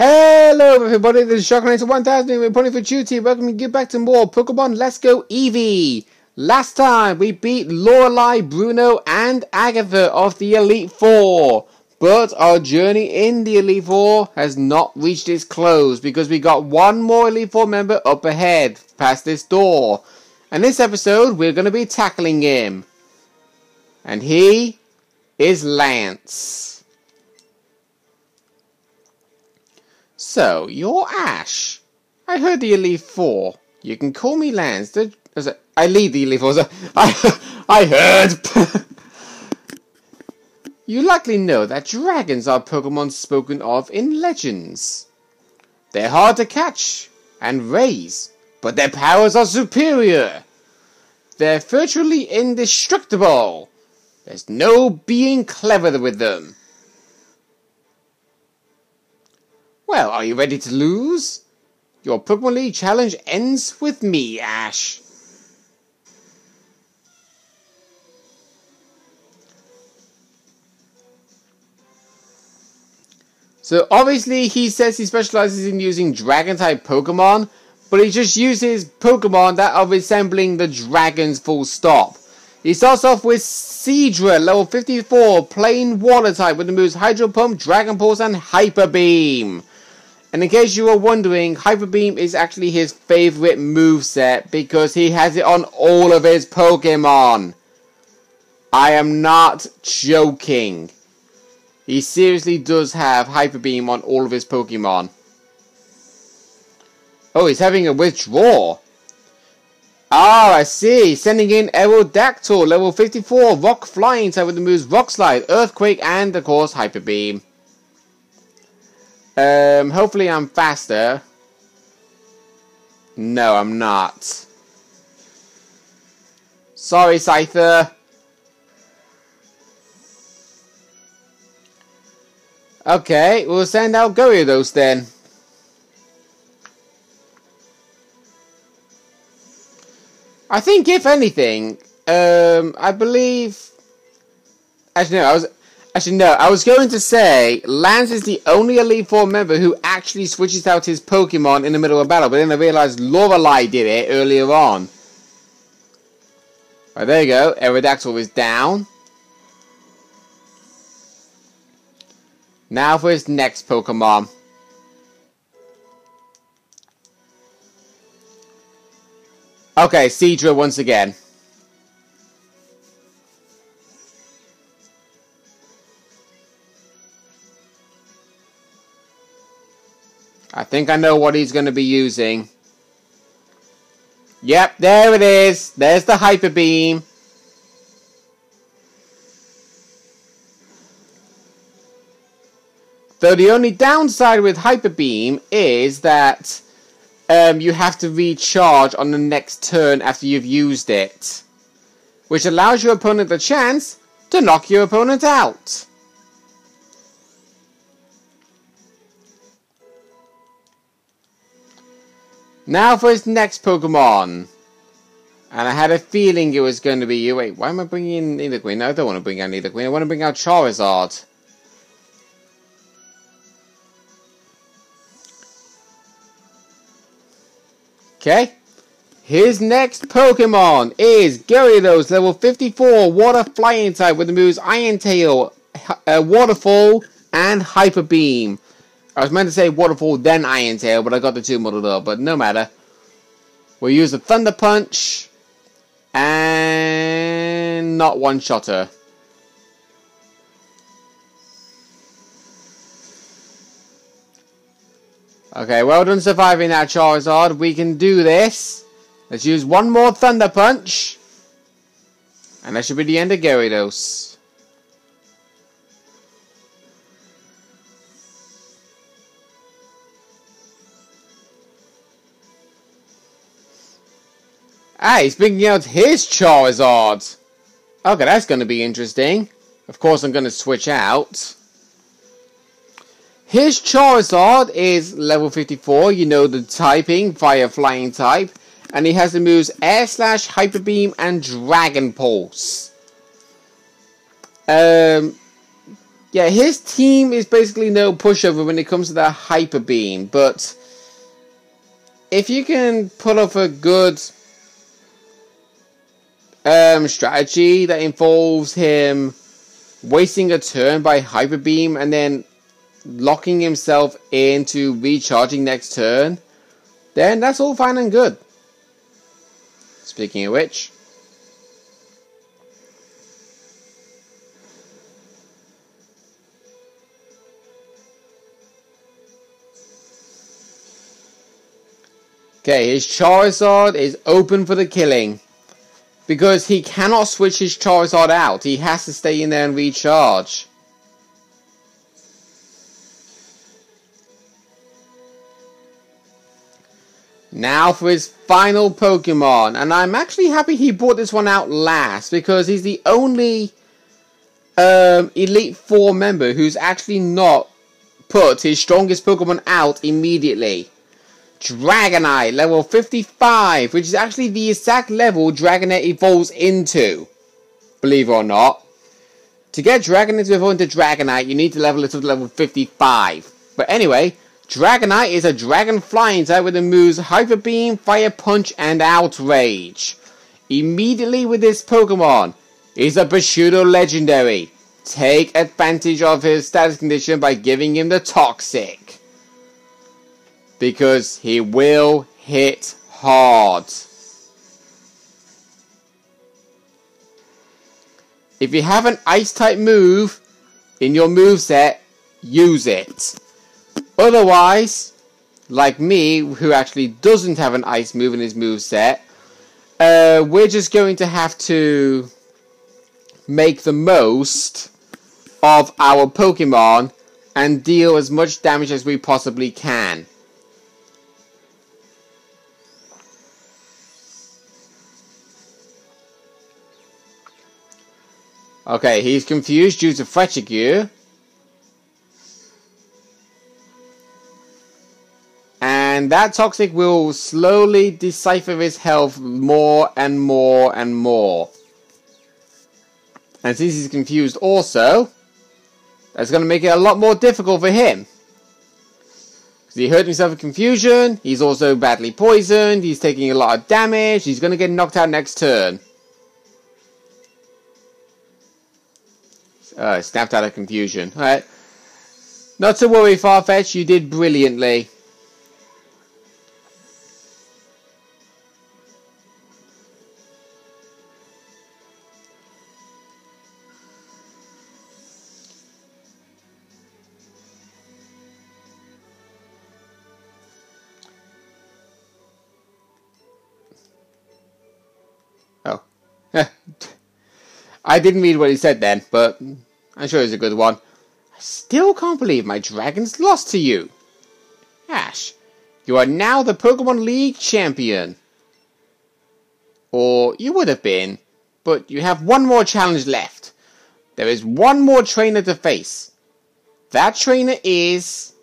Hello everybody, this is Sharkinator1000 and we're pulling for duty. Welcome you back to more Pokemon Let's Go Eevee. Last time we beat Lorelei, Bruno and Agatha of the Elite Four. But our journey in the Elite Four has not reached its close because we got one more Elite Four member up ahead past this door. And this episode we're going to be tackling him. And he is Lance. So, you're Ash. I heard the Elite Four. You can call me Lance. I lead the Elite Four. I heard. You likely know that dragons are Pokemon spoken of in legends. They're hard to catch and raise, but their powers are superior. They're virtually indestructible. There's no being clever with them. Well, are you ready to lose? Your Pokemon League challenge ends with me, Ash. So obviously he says he specializes in using dragon-type Pokemon, but he just uses Pokemon that are resembling the dragons full stop. He starts off with Seadra, level 54, plain water type with the moves Hydro Pump, Dragon Pulse and Hyper Beam. And in case you were wondering, Hyper Beam is actually his favorite moveset because he has it on all of his Pokemon. I am not joking. He seriously does have Hyper Beam on all of his Pokemon. Oh, he's having a withdraw. Ah, I see. Sending in Aerodactyl, level 54, Rock Flying type with the moves Rock Slide, Earthquake and of course Hyper Beam. Hopefully I'm faster. No, I'm not. Sorry, Scyther. Okay, we'll send out Gyarados then. I think if anything, I believe... Actually, no, I was going to say, Lance is the only Elite Four member who actually switches out his Pokemon in the middle of battle, but then I realized Lorelei did it earlier on. Right, there you go, Aerodactyl is down. Now for his next Pokemon. Okay, Seadra once again. I think I know what he's going to be using. Yep, there it is. There's the Hyper Beam. Though the only downside with Hyper Beam is that you have to recharge on the next turn after you've used it, which allows your opponent the chance to knock your opponent out. Now for his next Pokemon. And I had a feeling it was going to be you. Wait, why am I bringing in Nidoqueen? No, I don't want to bring out Nidoqueen. I want to bring out Charizard. Okay. His next Pokemon is Gyarados, level 54, Water Flying type with the moves Iron Tail, Waterfall, and Hyper Beam. I was meant to say Waterfall then Iron Tail, but I got the two muddled up, but no matter. We'll use the Thunder Punch and not one-shotter. Okay, well done surviving that, Charizard. We can do this. Let's use one more Thunder Punch. And that should be the end of Gyarados. Ah, he's bringing out his Charizard. Okay, that's going to be interesting. Of course, I'm going to switch out. His Charizard is level 54. You know the typing, Fire Flying type. And he has the moves Air Slash, Hyper Beam, and Dragon Pulse. Yeah, his team is basically no pushover when it comes to that Hyper Beam, but if you can pull off a good strategy that involves him wasting a turn by Hyper Beam and then locking himself into recharging next turn, then that's all fine and good. Speaking of which, okay, his Charizard is open for the killing. Because he cannot switch his Charizard out. He has to stay in there and recharge. Now for his final Pokemon. And I'm actually happy he brought this one out last. Because he's the only Elite Four member who's actually not put his strongest Pokemon out immediately. Dragonite, level 55, which is actually the exact level Dragonite evolves into. Believe it or not. To get Dragonite to evolve into Dragonite, you need to level it to level 55. But anyway, Dragonite is a dragon flying type with the moves Hyper Beam, Fire Punch, and Outrage. Immediately with this Pokemon is a Bushido Legendary. Take advantage of his status condition by giving him the Toxic. Because he will hit hard. If you have an Ice type move in your moveset, use it. Otherwise, like me, who actually doesn't have an Ice move in his moveset, we're just going to have to make the most of our Pokemon and deal as much damage as we possibly can. Okay, he's confused due to Fletchigue. And that Toxic will slowly decipher his health more and more and more. And since he's confused also, that's going to make it a lot more difficult for him. Because he hurt himself with confusion, he's also badly poisoned, he's taking a lot of damage, he's going to get knocked out next turn. Snapped out of confusion. Alright. Not to worry, Farfetch, you did brilliantly. Oh. I didn't read what he said then, but I'm sure it's a good one. I still can't believe my dragon's lost to you. Ash, you are now the Pokemon League champion. Or you would have been, but you have one more challenge left. There is one more trainer to face. That trainer is...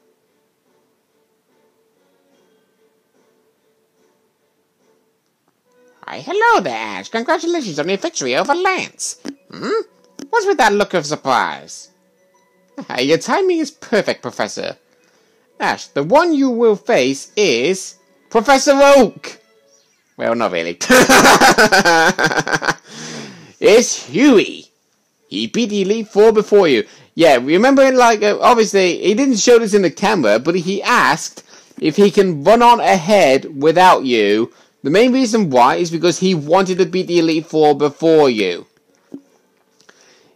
Why, hello there, Ash. Congratulations on your victory over Lance. What's with that look of surprise? Your timing is perfect, Professor. Ash, the one you will face is... Professor Oak! Well, not really. It's Huey. He beat the Elite Four before you. Yeah, remember, like, obviously, he didn't show this in the camera, but he asked if he can run on ahead without you. The main reason why is because he wanted to beat the Elite Four before you.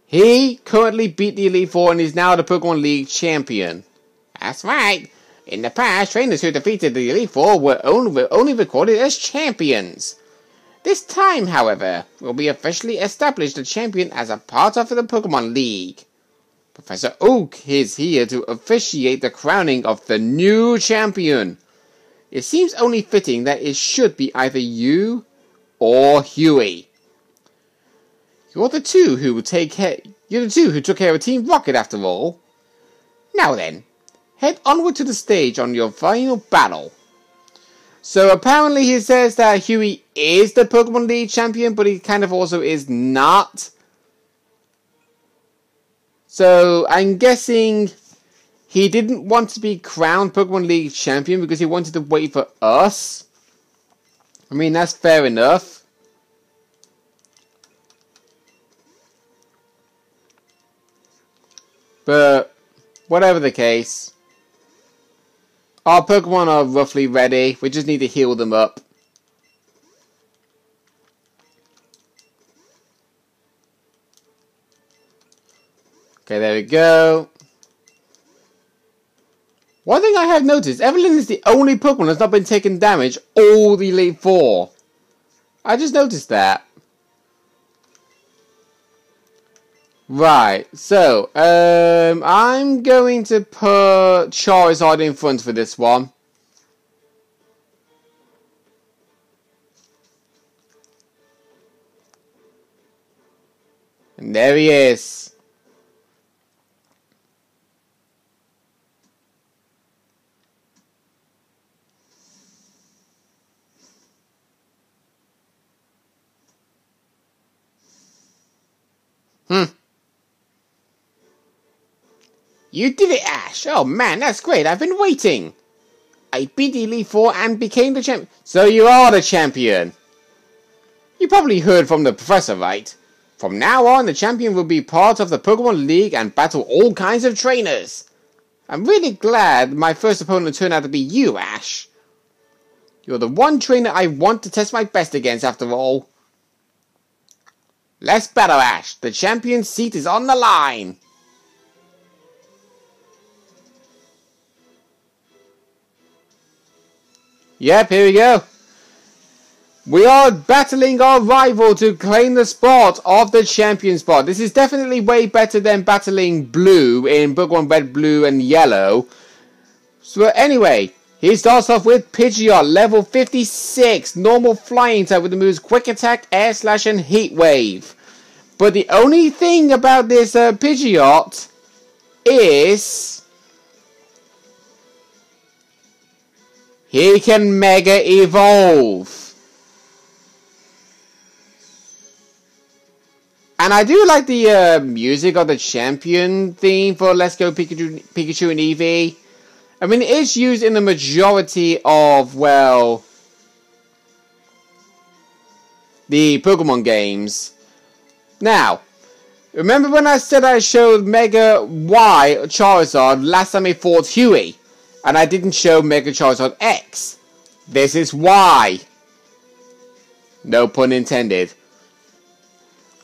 He currently beat the Elite Four and is now the Pokemon League champion. That's right. In the past, trainers who defeated the Elite Four were only recorded as champions. This time, however, will be officially established a champion as a part of the Pokemon League. Professor Oak is here to officiate the crowning of the new champion. It seems only fitting that it should be either you or Huey. You're the two who took care of Team Rocket after all. Now then, head onward to the stage on your final battle. So apparently he says that Huey is the Pokemon League champion, but he kind of also is not. So I'm guessing he didn't want to be crowned Pokemon League champion because he wanted to wait for us. I mean, that's fair enough. But whatever the case, our Pokemon are roughly ready. We just need to heal them up. Okay, there we go. One thing I have noticed, Evelyn is the only Pokemon that's not been taking damage all the Elite Four. I just noticed that. Right, so, I'm going to put Charizard in front for this one. And there he is. You did it, Ash! Oh man, that's great, I've been waiting! I beat Elite Four and became the champion. So you are the champion! You probably heard from the professor, right? From now on, the champion will be part of the Pokemon League and battle all kinds of trainers. I'm really glad my first opponent turned out to be you, Ash. You're the one trainer I want to test my best against, after all. Let's battle, Ash. The champion's seat is on the line. Yep, here we go. We are battling our rival to claim the spot of the champion spot. This is definitely way better than battling Blue in Pokemon Red, Blue, and Yellow. So anyway, he starts off with Pidgeot, level 56. Normal flying type with the moves Quick Attack, Air Slash, and Heat Wave. But the only thing about this Pidgeot is he can Mega Evolve. And I do like the music of the champion theme for Let's Go Pikachu and Eevee. I mean, it is used in the majority of, well, the Pokemon games. Now, remember when I said I showed Mega Y Charizard last time I fought Huey? And I didn't show Mega Charizard X. This is why. No pun intended.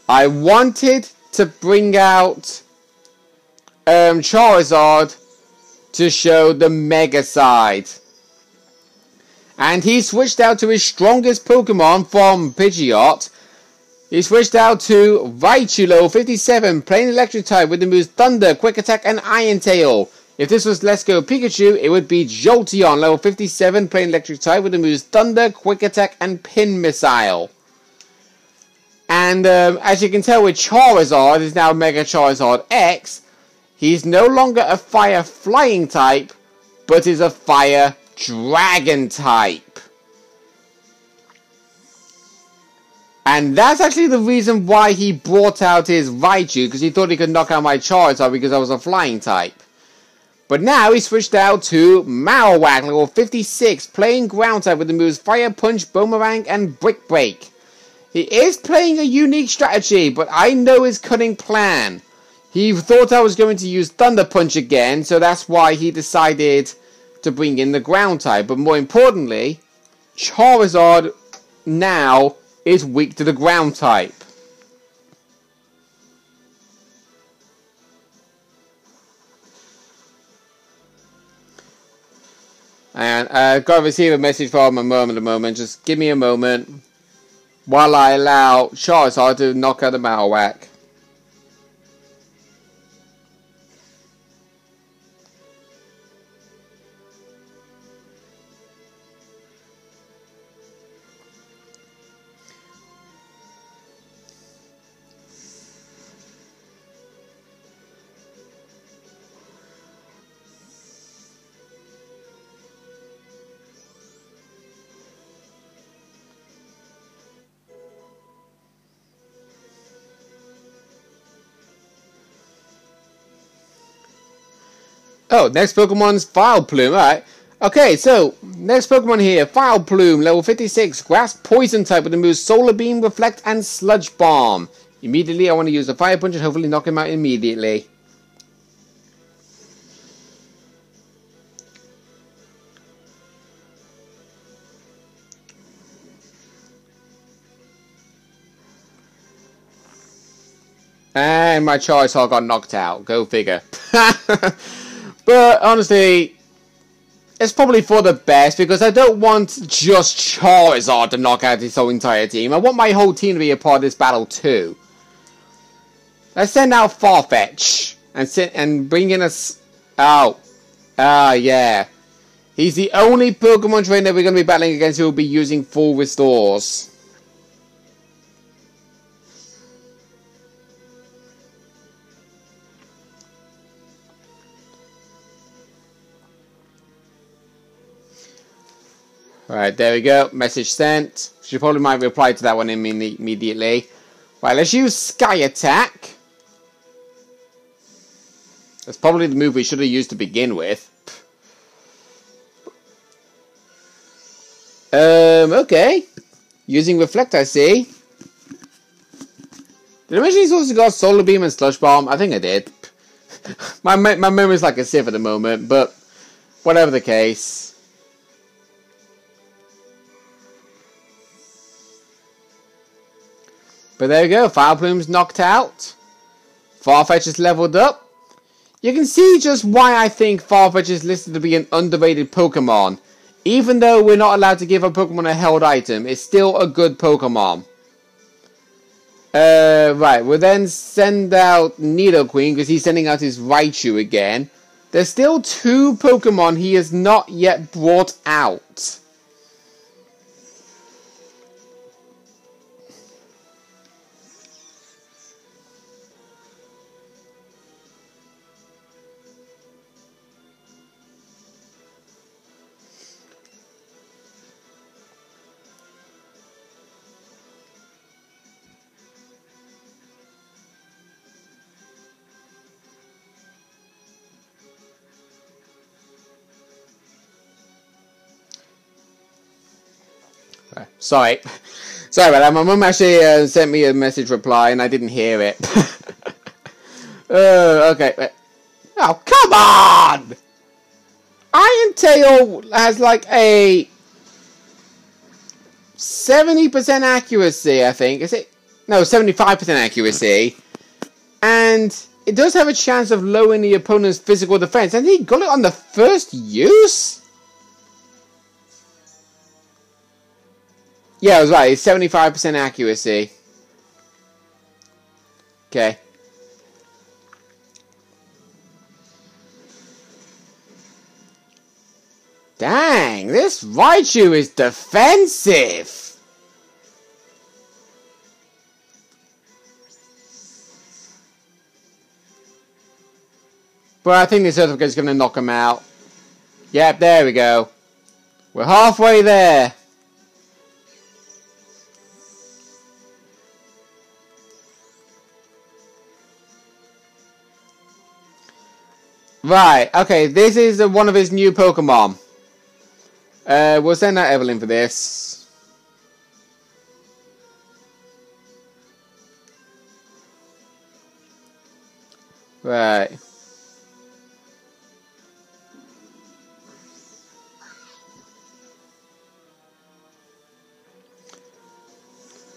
I wanted to bring out Charizard to show the Mega side. And he switched out to his strongest Pokemon from Pidgeot. He switched out to Raichu, level 57, plain electric type with the moves Thunder, Quick Attack, and Iron Tail. If this was Let's Go Pikachu, it would be Jolteon, level 57, plain electric type with the moves Thunder, Quick Attack, and Pin Missile. And as you can tell with Charizard, is now Mega Charizard X, he's no longer a Fire Flying type, but is a Fire Dragon type. And that's actually the reason why he brought out his Raichu, because he thought he could knock out my Charizard because I was a Flying type. But now he switched out to Marowak, level 56, playing ground type with the moves Fire Punch, Boomerang, and Brick Break. He is playing a unique strategy, but I know his cunning plan. He thought I was going to use Thunder Punch again, so that's why he decided to bring in the ground type. But more importantly, Charizard now is weak to the ground type. And I've got to receive a message from a moment. Just give me a moment while I allow Charizard to knock out the Marowak. Oh, next Pokemon's Vileplume. Alright. Okay, so, next Pokemon here. Vileplume, level 56. Grass Poison type with the moves Solar Beam, Reflect, and Sludge Bomb. Immediately, I want to use the Fire Punch and hopefully knock him out immediately. And my Charizard got knocked out. Go figure. But honestly, it's probably for the best because I don't want just Charizard to knock out his whole entire team. I want my whole team to be a part of this battle too. Let's send out Farfetch and bring in us. Oh, yeah. He's the only Pokemon trainer we're going to be battling against who will be using full restores. Alright, there we go. Message sent. She probably might reply to that one immediately. Right, let's use Sky Attack. That's probably the move we should have used to begin with. Okay. Using Reflect, I see. Did I mention he's also got Solar Beam and Sludge Bomb? I think I did. my memory's like a sieve at the moment, but whatever the case. But there we go, Vileplume's knocked out. Farfetch is leveled up. You can see just why I think Farfetch is listed to be an underrated Pokemon. Even though we're not allowed to give a Pokemon a held item, it's still a good Pokemon. Right, we'll then send out Nidoqueen because he's sending out his Raichu again. There's still 2 Pokemon he has not yet brought out. Sorry about that. My mum actually sent me a message reply and I didn't hear it. Okay. Oh, come on! Iron Tail has like a 70% accuracy, I think. Is it? No, 75% accuracy. And it does have a chance of lowering the opponent's physical defense. And he got it on the first use? Yeah, I was right. It's 75% accuracy. Okay. Dang, this Raichu is defensive. But I think this Earthquake is going to knock him out. Yep, there we go. We're halfway there. Right, okay, this is one of his new Pokemon. We'll send out Evelyn for this. Right.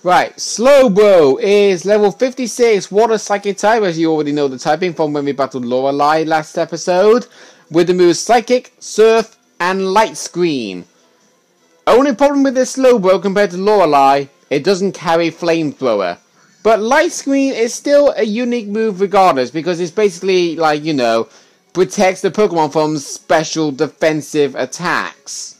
Right, Slowbro is level 56 Water Psychic type, as you already know the typing from when we battled Lorelei last episode, with the moves Psychic, Surf, and Light Screen. Only problem with this Slowbro compared to Lorelei, it doesn't carry Flamethrower. But Light Screen is still a unique move regardless, because it's basically, like, you know, protects the Pokemon from special defensive attacks.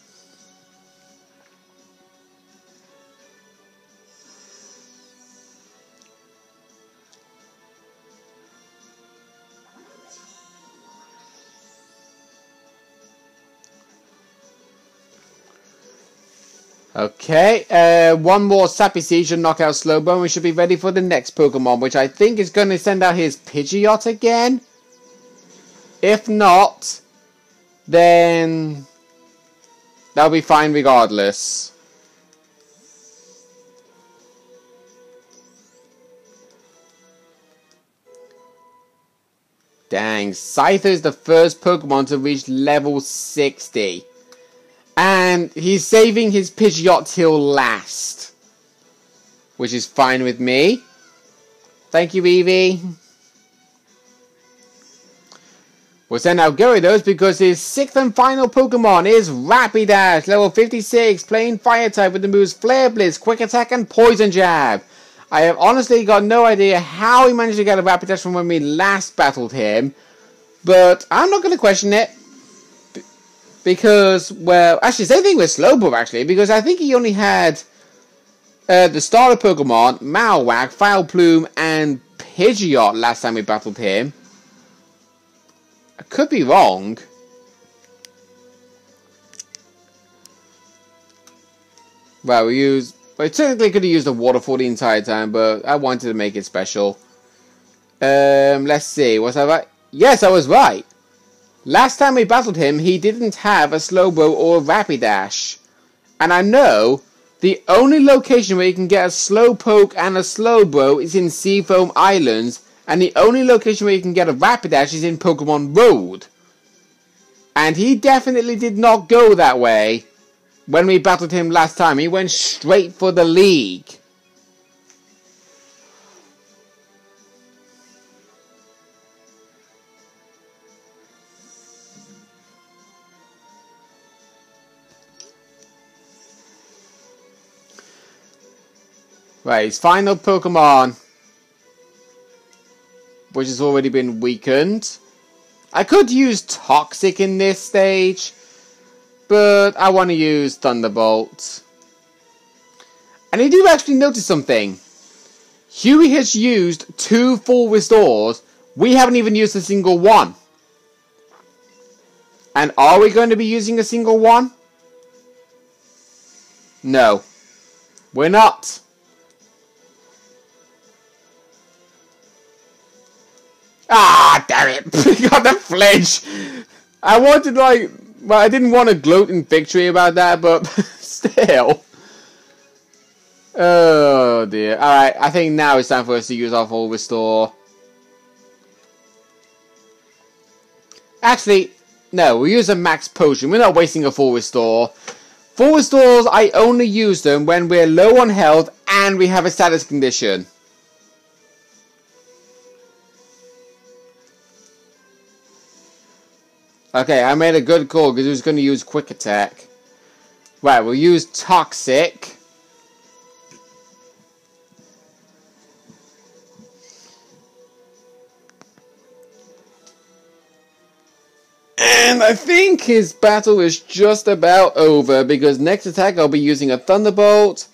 Okay, one more Sappy Seed should knock out Slowbro and we should be ready for the next Pokemon, which I think is going to send out his Pidgeot again. If not, then that'll be fine regardless. Dang, Scyther is the first Pokemon to reach level 60. And he's saving his Pidgeot till last. Which is fine with me. Thank you, Eevee. We'll send out Gyarados because his 6th and final Pokemon is Rapidash, level 56, playing Fire type with the moves Flare Blitz, Quick Attack, and Poison Jab. I have honestly got no idea how he managed to get a Rapidash from when we last battled him, but I'm not going to question it. Because, well, actually, same thing with Slowbro, actually, because I think he only had the starter Pokemon, Marowak, Vileplume, and Pidgeot last time we battled him. I could be wrong. Well, we technically could have used the Waterfall the entire time, but I wanted to make it special. Let's see, was I right? Yes, I was right. Last time we battled him, he didn't have a Slowbro or a Rapidash. And I know the only location where you can get a Slowpoke and a Slowbro is in Seafoam Islands, and the only location where you can get a Rapidash is in Pokemon Road. And he definitely did not go that way when we battled him last time. He went straight for the league. Right, his final Pokemon, which has already been weakened. I could use Toxic in this stage, but I want to use Thunderbolt. And I do actually notice something. Huey has used 2 full restores. We haven't even used a single one. And are we going to be using a single one? No, we're not. Ah, damn it. Got the flinch. I wanted, like, well, I didn't want to gloat in victory about that, but still. Oh, dear. Alright, I think now it's time for us to use our full restore. Actually, no, we'll use a max potion. We're not wasting a full restore. Full restores, I only use them when we're low on health and we have a status condition. Okay, I made a good call because he was going to use Quick Attack. Right, we'll use Toxic. And I think his battle is just about over because next attack I'll be using a Thunderbolt.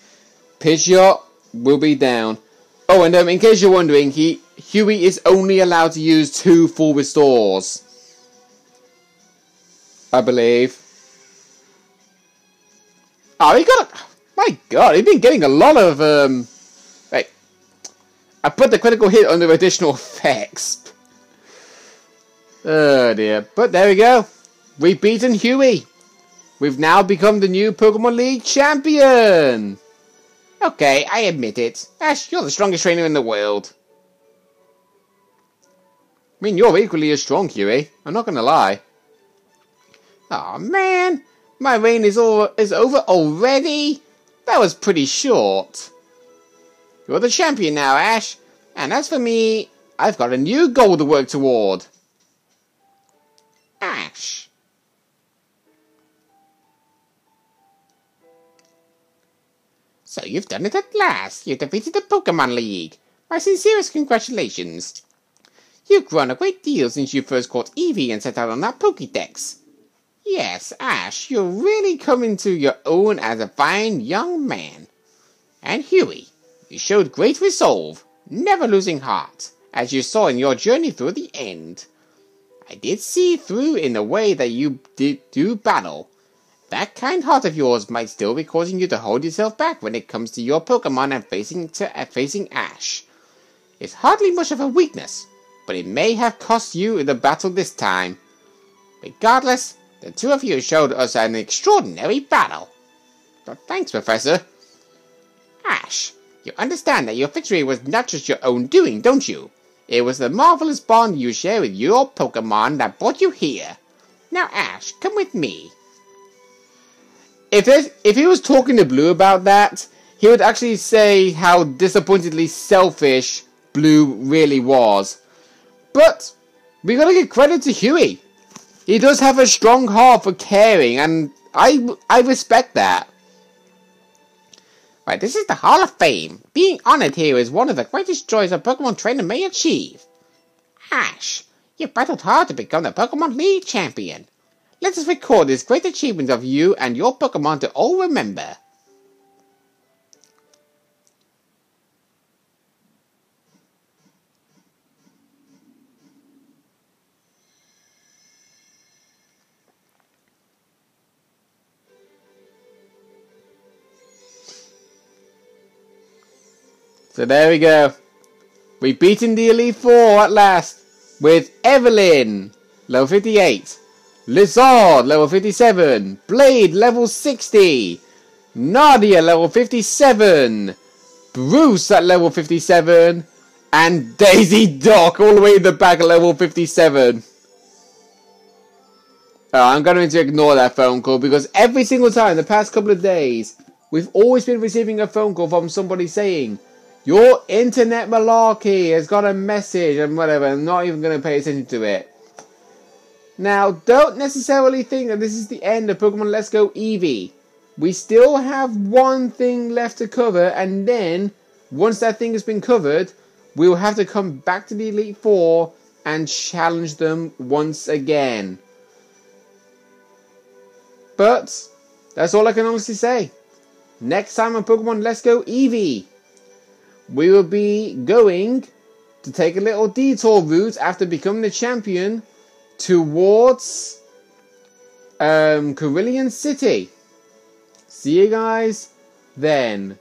Pidgeot will be down. Oh, and in case you're wondering, Huey is only allowed to use 2 full restores, I believe. Oh, he got a... My god, he's been getting a lot of, Wait. I put the critical hit under additional effects. Oh dear. But there we go. We've beaten Huey. We've now become the new Pokemon League champion. Okay, I admit it. Ash, you're the strongest trainer in the world. I mean, you're equally as strong, Huey. I'm not gonna lie. Aw, oh, man. My reign is over already? That was pretty short. You're the champion now, Ash. And as for me, I've got a new goal to work toward. Ash. So you've done it at last. You defeated the Pokemon League. My sincerest congratulations. You've grown a great deal since you first caught Eevee and set out on that Pokédex. Yes, Ash, you're really coming to your own as a fine young man. And Huey, you showed great resolve, never losing heart, as you saw in your journey through the end. I did see through in the way that you did do battle. That kind heart of yours might still be causing you to hold yourself back when it comes to your Pokemon and facing Ash. It's hardly much of a weakness, but it may have cost you in the battle this time. Regardless, The two of you showed us an extraordinary battle. Thanks, Professor. Ash, you understand that your victory was not just your own doing, don't you? It was the marvelous bond you share with your Pokémon that brought you here. Now, Ash, come with me. If he was talking to Blue about that, he would actually say how disappointingly selfish Blue really was. But we gotta give credit to Huey. He does have a strong heart for caring, and I respect that. Right, this is the Hall of Fame. Being honored here is one of the greatest joys a Pokemon trainer may achieve. Ash, you battled hard to become the Pokemon League champion. Let us record this great achievement of you and your Pokemon to all remember. So there we go. We've beaten the Elite Four at last with Evelyn, level 58, Lizard, level 57, Blade, level 60, Nadia, level 57, Bruce at level 57, and Daisy Dock all the way in the back at level 57. I'm going to ignore that phone call because every single time the past couple of days, we've always been receiving a phone call from somebody saying, your internet malarkey has got a message and whatever. I'm not even going to pay attention to it. Now, don't necessarily think that this is the end of Pokemon Let's Go Eevee. We still have one thing left to cover, and then, once that thing has been covered, we'll have to come back to the Elite Four and challenge them once again. But, that's all I can honestly say. Next time on Pokemon Let's Go Eevee, we will be going to take a little detour route after becoming the champion towards Cerulean City. See you guys then.